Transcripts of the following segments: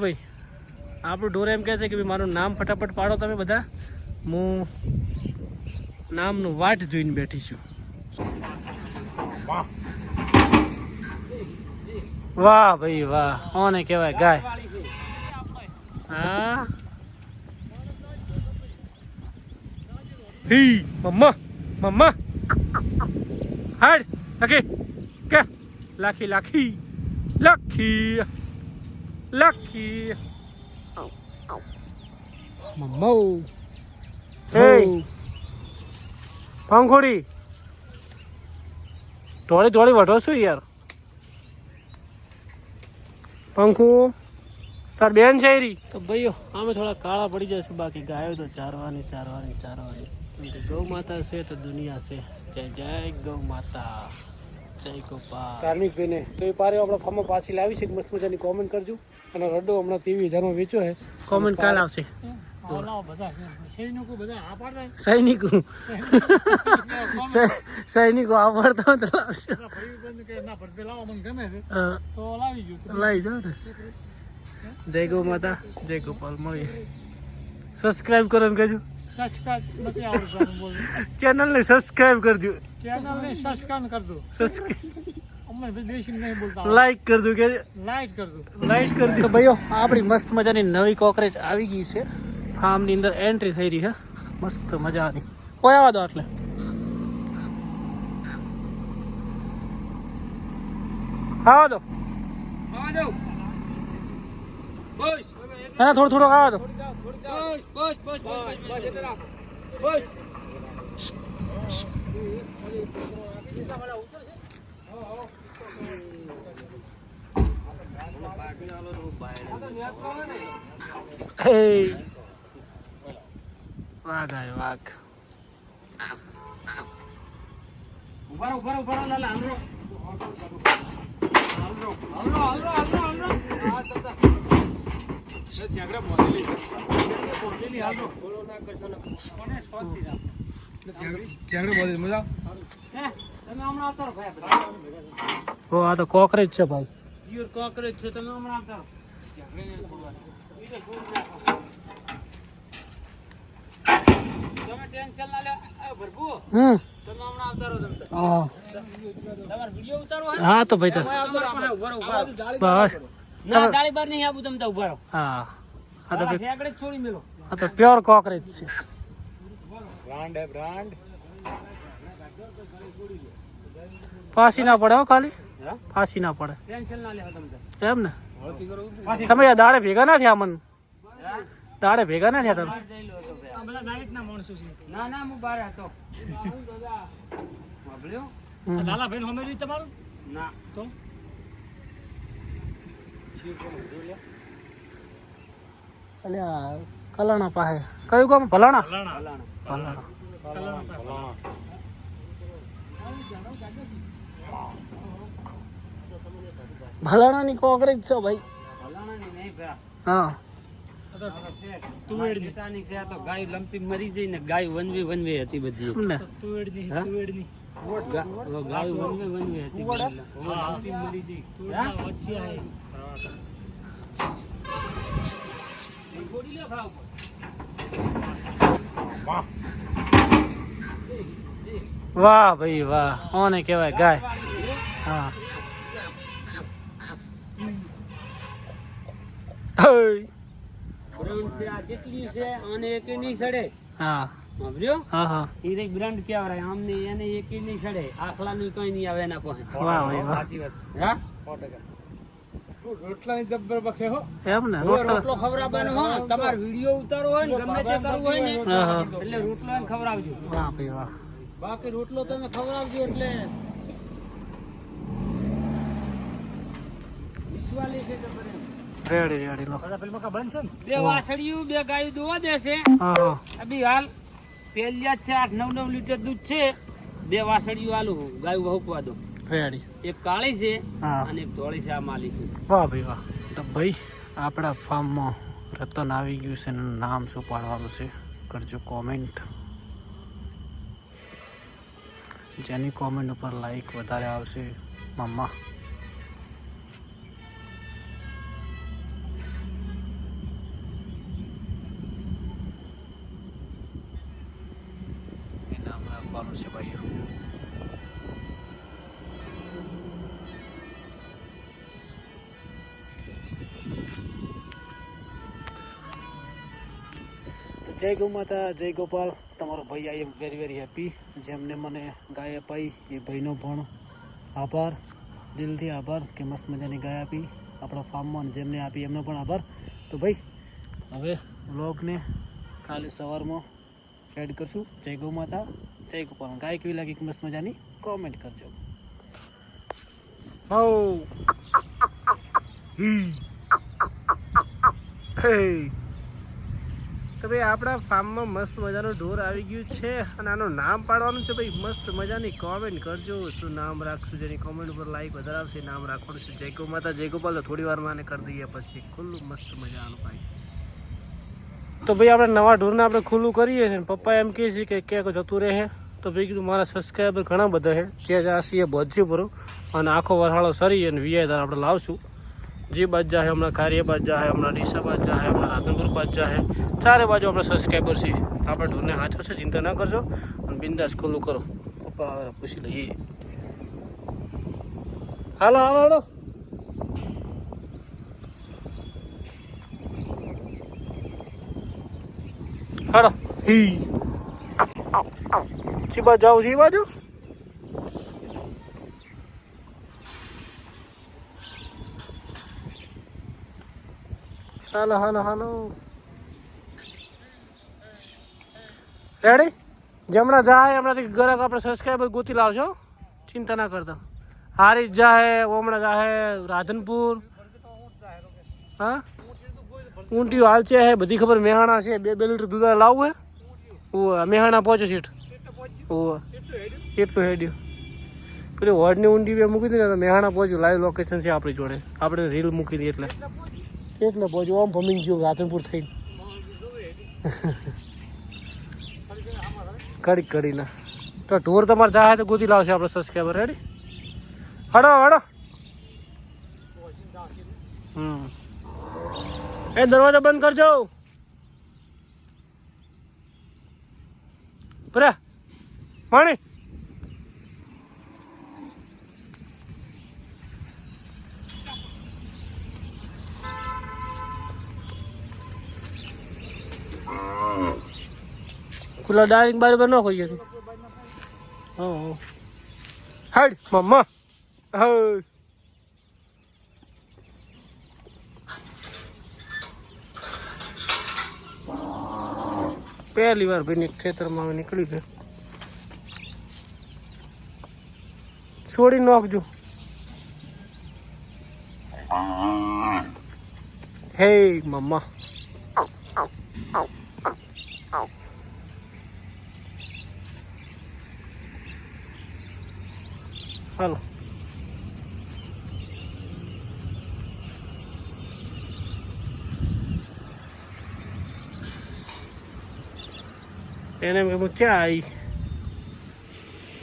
ભાઈ આપણું ઢોર એમ કહે છે કે ભાઈ મારું નામ ફટાફટ પાડો તમે બધા. હું નામનું વાટ જોઈને બેઠી છું. વાહ ભાઈ વાહ, કોને કહેવાય ગાય. હા હી મમ્મા મમ્મા હાડ લખી કે લાખી લાખી લખી લખી મમ્મો હે પંખોડી થોડી થોડી વઢો છું યાર. પંખુ તાર બેન છે રી તો ભાઈઓ અમે થોડા કાળા પડી જશું. બાકી ગાયો તો ચારવાની ચારવાની ચારવાની. ગૌ માતા છે તો દુનિયા છે. જય જય ગૌ માતા, જય ગોપાલ. ધાર્મિક બેને તો એ પારે આપણા ફાર્મમાં પાછી લાવી છે. મસ્ત મજાની કોમેન્ટ કરજો. અને રડો હમણાં 23,000 વેચો છે. કોમેન્ટ કાલ આવશે. સૈનિકો આવડતા તો લાવશે. લાવી જાઓ ને. જય ગૌ માતા, જય ગોપાલ. મળીએ. સબસ્ક્રાઇબ કરો એમ કહેજો. ચેનલ ને સબસ્ક્રાઇબ કરજો. લાઈક કરજો કે લાઈક કરજો. તો ભાઈઓ આપણી મસ્ત મજાની નવી કોકરેજ આવી ગઈ છે. ફાર્મની અંદર એન્ટ્રી થઈ રહી છે મસ્ત મજાની. કોઈ આવવા દો એટલે આવા દો. થોડું થોડું આવા દો. વાઘ આયો વાઘ. ઉભા ઉભા ઉભા લાલા હાલો હાલો હાલો હાલો હાલો. આ તતા એ ઝાગરા મોડેલી હાલો બોલો ના કરશો ને કોને શોટ દીધા. ઝાગરા મોડેલી મજા હે તમે હમણાં આવતો રહો ભાઈ. ઓ આ તો કોકરેજ છે ભાઈ. પ્યોર કોકરેજ છે. તમે હમણાં આવતો રહો. ઝાગરાને છોડવાનું ઈ તો છોડી નાખો. તમે ટેન્શન ના લે. આ ભરભુ તમે હમણાં આવતા રહો. તમે હા તમાર વિડિયો ઉતારવો હે. હા તો ભાઈ તો બસ ના ડાળી બાર નહીં આબુ. તમે તો ઉભા રહો. હા આ તો સેકડે છોડી મેલો. આ તો પ્યોર કોકરેજ છે. બ્રાન્ડ હે બ્રાન્ડ. ફાસી ના પડે હો. ખાલી ફાસી ના પડે. ટેન્શન ના લે તમે એમ ને. તમે દાડે ભેગા ના થયા. મન દાડે ભેગા ના થયા તમે. બધા નાઈટ ના માણસો છે. ના ના હું બહાર હતો. બાબલ્યો લાલા ભાઈ હોમેરી તમારું ના તો અલ્યા કલાણા પાસે કયું ગામ? ભલાણા. ભલાણા ની કોકરેજ છો ભાઈ. હા ગાય લંપી મરી જઈ ને. ગાય વનવે વનવે હતી બધી. ગાય વનવે વનવે હતી. મરી જઈ વાહ ભાઈ વાહ, કોને કહેવાય ગાય. હા જેટલી છે આને એક નહીં સડે. હા હા હા એ બ્રાન્ડ કેવરાય. આમને એને એક નહીં સડે. આખલા નું કઈ નહીં આવે એના પાસે. વાહ ભાઈ વાહ. હા રોટલાની જબ્બર બખે હો. એમ ને રોટલો ખવડાવવાનો હો. તમાર વિડિયો ઉતારો હોય ને ગમે તે કરવું હોય ને એટલે રોટલો એને ખવડાવજો. વાહ ભાઈ વાહ. બાકી રોટલો તમે ખવડાવજો એટલે વિશ્વાલી છે. રેડી રેડી લો. બે વાસળિયું બે ગાયું દોવા દેશે. અભી હાલ પેલિયા છે 8-9 લીટર દૂધ છે. બે વાસળિયું આલુ ગાયું વહુકવા દો. રેડી. એક કાળી છે અને એક ધોળી છે. આ માલી છે. વાહ ભાઈ વાહ. તો ભાઈ આપણા ફાર્મમાં રતન આવી ગયું છે. નામ શું પાડવાનું છે કરજો કોમેન્ટ. જેની કોમેન્ટ ઉપર લાઈક વધારે આવશે મમ્મા આપવાનું છે ભાઈઓ. જય ગૌ માતા, જય ગોપાલ. તમારો ભાઈ આઈ એમ વેરી વેરી હેપી. જેમને મને ગાય અપાઈ એ ભાઈનો પણ આભાર, દિલથી આભાર કે મસ્ત મજાની ગાય આપી આપણા ફાર્મમાં. જેમને આપી એમનો પણ આભાર. તો ભાઈ હવે વ્લોગને કાલે સવારમાં એડ કરશું. જય ગૌ માતા, જય ગોપાલ. ગાય કેવી લાગી કે મસ્ત મજાની કોમેન્ટ કરજો. હો તો ભાઈ આપણા ફાર્મમાં મસ્ત મજાનું ઢોર આવી ગયું છે અને આનું નામ પાડવાનું છે ભાઈ. મસ્ત મજાની કોમેન્ટ કરજો શું નામ રાખશું. જેની કોમેન્ટ ઉપર લાઈક વધારે આવશે નામ રાખવાનું છે. જય ગૌ માતા, જય ગોપાલ. તો થોડી વારમાં આને કરી દઈએ પછી ખુલ્લું મસ્ત મજાનું ભાઈ. તો ભાઈ આપણે નવા ઢોરને આપણે ખુલ્લું કરીએ છીએ. પપ્પા એમ કહે છે કે ક્યાંક જતું રહે. તો ભાઈ કીધું મારા સબસ્ક્રાઈબર ઘણા બધા છે જે જાસીએ ભોજ્યું ભરું અને આખો વરસાળો સરી અને વીઆઈ આપણે લાવશું. જે બાદ જાહે હમણાં કાર્ય બાદ જાહે, હમણાં ડીસા બાદ જાહે, હમણાં રાધનપુર બાદ જાહે. ચારે બાજુ આપણે સબસ્ક્રાઈબર છે. આપણે ઢોરને હાચો છે, ચિંતા ના કરજો અને બિંદાસ ખુલ્લું કરો. પપ્પા હવે પૂછી લઈએ. હાલો હાલો હાલો. હાલો હી છી બાજુ જાઉં છી બાજુ. હાલો હાલો હાલો. રેડી? જમણા જાય હમણાંથી ગરક આપણે સબસ્ક્રાઈબર ગોતી લાવશો, ચિંતા ના કરતા. હારી જાહે, હમણાં જાહે રાધનપુર. હા ઊંટિયું હાલ છે હે બધી ખબર. મેહાણા છે 2 લીટર દૂધ લાવવું હે. ઓહ મેહાણા પહોંચો સીટ. ઓહ એટલું હેડ્યું. પેલી હોડની ઊંડી બે મૂકી દીધી ને મેહાણા પહોંચ્યું. લાઈવ લોકેશન છે આપણી જોડે. આપણે રીલ મૂકી દઈએ એટલે પહોંચ્યું. આમ ભમીને ગયું રાધનપુર થઈને કડી કડીના. તો ઢોર તમારે જાય તો ગોતી લાવશે આપણે સબસ્ક્રાઈબર. રેડી? હડો હડો. એ દરવાજો બંધ કરજો. બરા પાણી ખુલ્લા ડાયરેક્ટ બરાબર ન ખોઈ જશે. હાડ મમ્મા હાડ. પહેલી વાર ભાઈ ખેતરમાં નીકળી ગયો. છોડી નાખજો. હે મમ્મા હાલો. એને એમ કે ચા આવી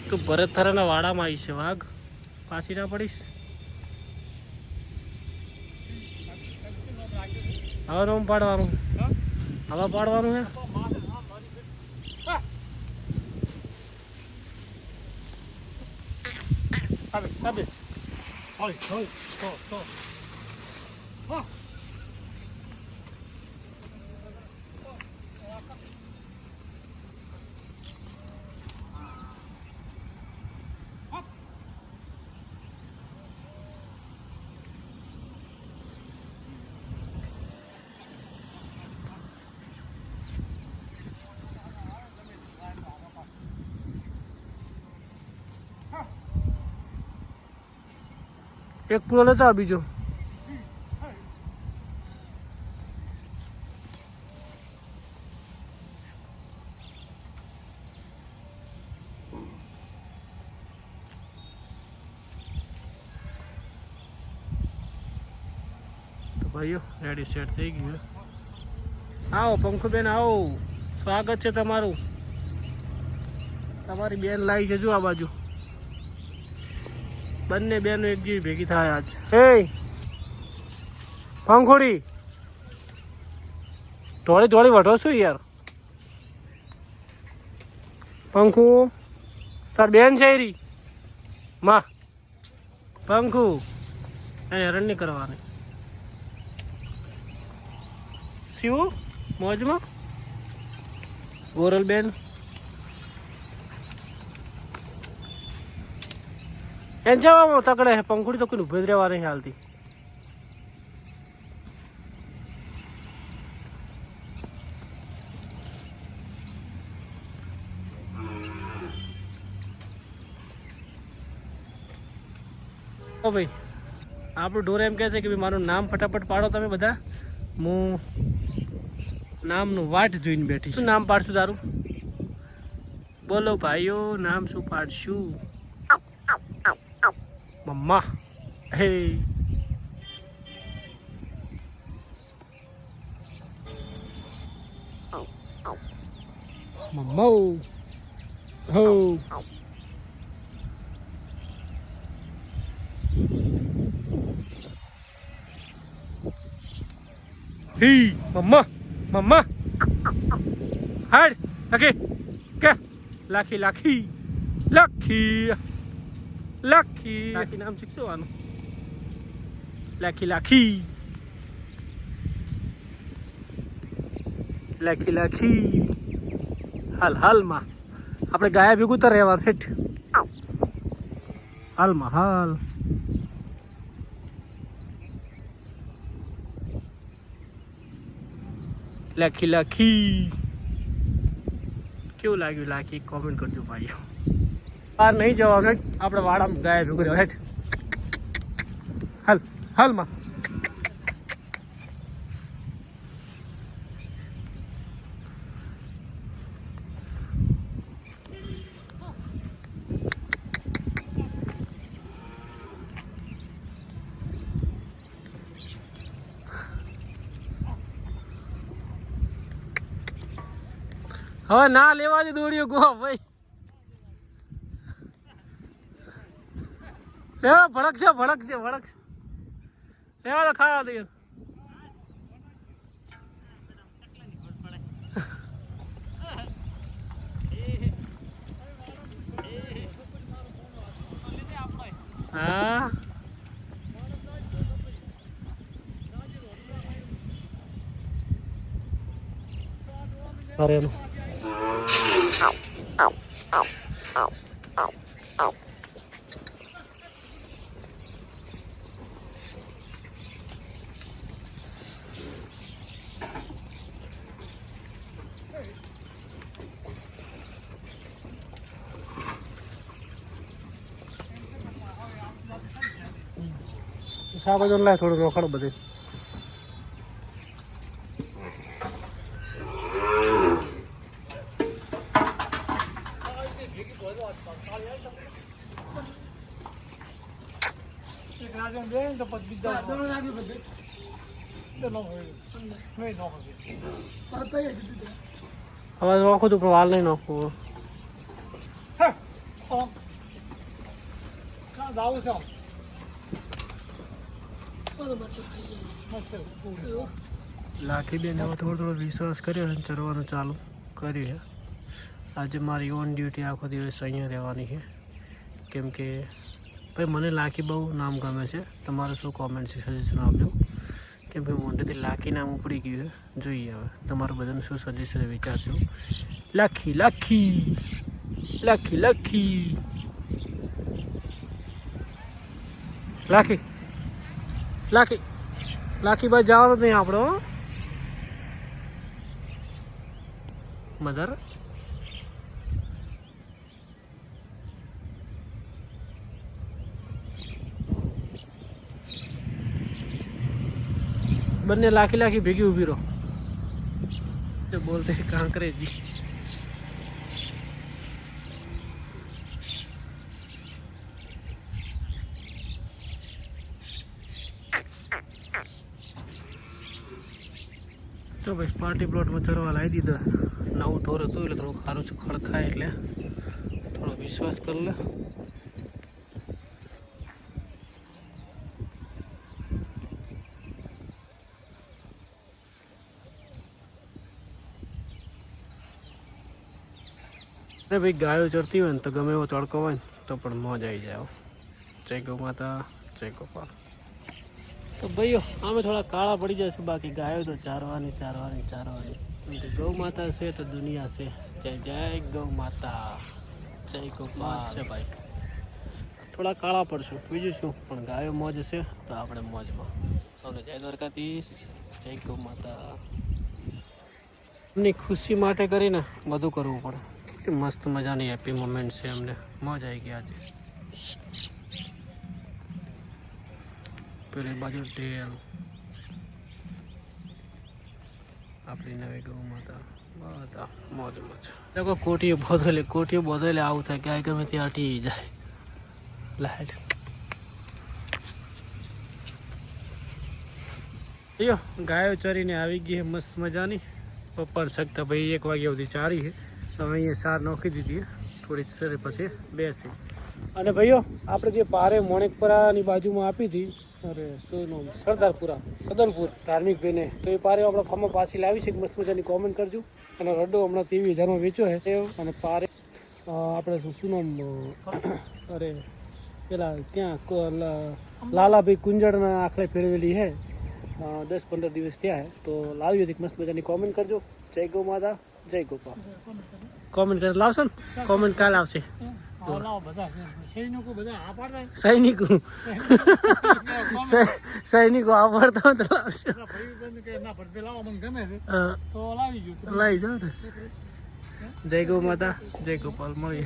તું ભરત થરાના વાડામાં આવી છે. વાઘ પાછી ના પડીશ. હવે રોમ પાડવાનું, હવે પાડવાનું હે. એક પૂરો લેતા બીજો. તો ભાઈઓ રેડી સેટ થઈ ગયું. આવો પંખુબેન આવો, સ્વાગત છે તમારું. તમારી બેન લાવી છે જો આ બાજુ. બંને બેનો એક જેવી ભેગી થાય આજ. હે પંખોડી થોડી થોડી વઢો છું યાર. પંખુ તાર બેન છે રી માં પંખુ એને હેરાન નહીં કરવાની. શિવ મોજમાં ગોરલ બેન એને જવામાં તકડે છે પંખુડી તો કોઈ ઉભી જ રહેવા નહીં હાલતી. ઓ ભાઈ આપણું ઢોર એમ કહે છે કે ભાઈ મારું નામ ફટાફટ પાડો તમે બધા. હું નામનું વાટ જોઈને બેઠી. શું નામ પાડશું તારું? બોલો ભાઈઓ, નામ શું પાડશું? મમ્મા હે મમ્મા હો હી મમ્મા મમ્મા હાડ ઓકે કે લાખી લાખી લાખી લાખી લાખી નામ શીખવાનું. લાખી લાખી લાખી લાખી હાલ હાલમાં આપણે ગાયા ભેગું તો રહેવા ઠેઠ હાલમાં હાલ. લાખી લાખી કેવું લાગ્યું લાખી કોમેન્ટ કરજો ભાઈઓ. બહાર નહીં જવાનું આપણે વાડામાં ગાય ભેગું રહેવા હેઠ હાલ હાલમાં. હવે ના લેવા દે દોડ્યો ગો ભાઈ. ભડકશે ભડકશે ભડકશે લેવા તો ખાવા દે. હા અરે સાબજન લાય થોડું રોકડ બધે. હવે નાખું તું પણ વાલ નહીં નાખવું. લાખી બેન હવે થોડો થોડો વિશ્વાસ કર્યો અને ચરવાનું ચાલુ કર્યું છે. આજે મારી ઓન ડ્યુટી આખો દિવસ અહીંયા રહેવાની છે કેમ કે ભાઈ મને લાખી બહુ નામ ગમે છે. તમારું શું કોમેન્ટ છે સજેશન આપજો કેમ કે મોઢેથી લાખી નામ ઉપડી ગયું છે. જોઈએ હવે તમારું બધાનું શું સજેશન વિચારશો. લાખી લાખી લાખી લાખી લાખી લાખી લાખી ભાઈ જવાનું નહીં આપણો મધર. બંને લાખી લાખી ભેગી ઊભી રહો બોલતે કાંકરેજી. તો ભાઈ પાર્ટી પ્લોટમાં ચરવા લાવી દીધા. નવું ઢોર હતું એટલે થોડું ખારું ખડખાય એટલે થોડો વિશ્વાસ કરી લે. અરે ભાઈ ગાયો ચરતી હોય ને તો ગમે એવો તડકો હોય ને તો પણ મોજ આવી જાય. જય ગૌ માતા, જય ગોપાલ. તો ભાઈઓ આમે થોડા કાળા પડી જશે, બાકી ગાયો તો ચારવાની. ગૌ માતા છે તો દુનિયા છે. જય જય ગૌ માતા, જય ગોપાલ છે ભાઈ. થોડા કાળા પડશું બીજું શું, પણ ગાયો મોજ છે તો આપણે મોજમાં. સૌને જય દ્વારકાધીશ, જય ગૌ માતા. એમની ખુશી માટે કરીને બધું કરવું પડે. કે મસ્ત મજાની હેપી મોમેન્ટ છે, અમને મોજ આવી ગઈ આજે. પેલી બાજુ ટેલ, આપણી નવી ગૌ માતા, બધા મોજ. देखो कोटियो बदले आવું થાય ગાય ગમે ત્યાં હટી જાય. લાઈટ યો ગાયો ચરીને આવી ગઈ મસ્ત મજાની. પપ્પા શકતા ભાઈ 1 વાગ્યા સુધી ચારી છે. તો અહીંયા સાર નાખી દીધી થોડી સરે પછી બેસી. અને ભાઈઓ આપણે જે પારે મોણેકપરાની બાજુમાં આપી હતી, અરે શું નામ, સદલપુર ધાર્મિક ભાઈને, તો એ પારે આપણે ફાર્મમાં પાછી લાવી છે. મસ્ત મજાની કોમેન્ટ કરજો. અને રડો હમણાં 23,000માં વેચ્યો છે. અને પારે આપણે શું નામ, અરે પેલા ક્યાં લાલાભાઈ કુંજળના આખરે ફેરવેલી છે. 10-15 દિવસ થયા છે. તો લાવી હતી મસ્ત મજાની કોમેન્ટ કરજો. જય ગૌ માતા, જય ગોપાલ. કોમેન્ટ કરી લાવશો ને? કોમેન્ટ કાલે આવશે. સૈનિકો આવડતા હોય તો લાવશે. લાવી જાઓ ને. જય ગૌ માતા, જય ગોપાલ. મળીએ.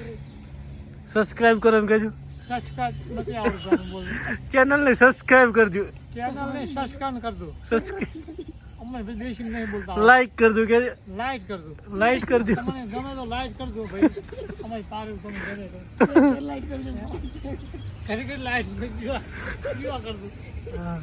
સબસ્ક્રાઇબ કરો એમ કહેજો. ચેનલ ને સબસ્ક્રાઇબ કરજો. લાઈક કરજો કે લાઈટ કરજો. ગમે તો લાઈટ કરજો ભાઈ. અમારી સારું તમે ગમે તો લાઈટ કરજો. લાઈટ કરજો. હા.